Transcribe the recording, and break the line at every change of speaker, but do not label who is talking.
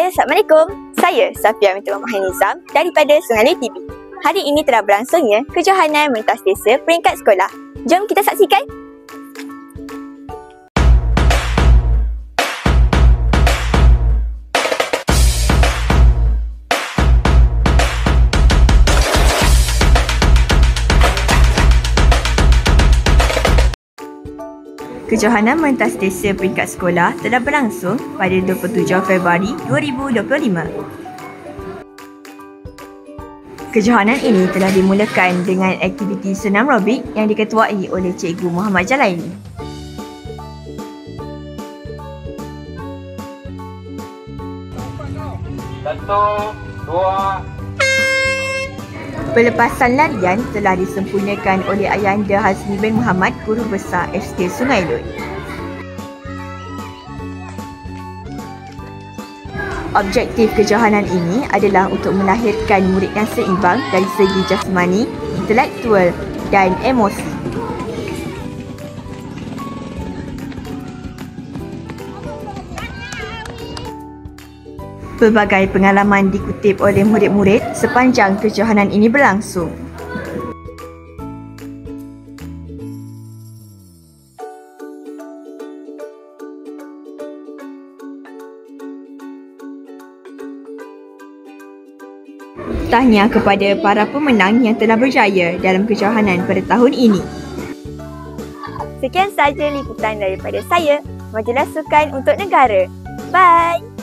Hai, Assalamualaikum. Saya Safia Mintul Mahir Nizam daripada Sungai TV. Hari ini telah berlangsungnya kejohanan mentas desa peringkat sekolah. Jom kita saksikan. Kejohanan mentas desa peringkat sekolah telah berlangsung pada 27 Februari 2025. Kejohanan ini telah dimulakan dengan aktiviti senam robik yang diketuai oleh Cikgu Muhammad Jalaili.
Satu, dua.
Pelepasan larian telah disempurnakan oleh Ayahanda Hazmi bin Muhammad, Guru Besar SD Sungai Lut. Objektif kejohanan ini adalah untuk melahirkan murid yang seimbang dari segi jasmani, intelektual dan emosi. Pelbagai pengalaman dikutip oleh murid-murid sepanjang kejohanan ini berlangsung. Tahniah kepada para pemenang yang telah berjaya dalam kejohanan pada tahun ini. Sekian sahaja liputan daripada saya, Majalah Sukan untuk Negara. Bye!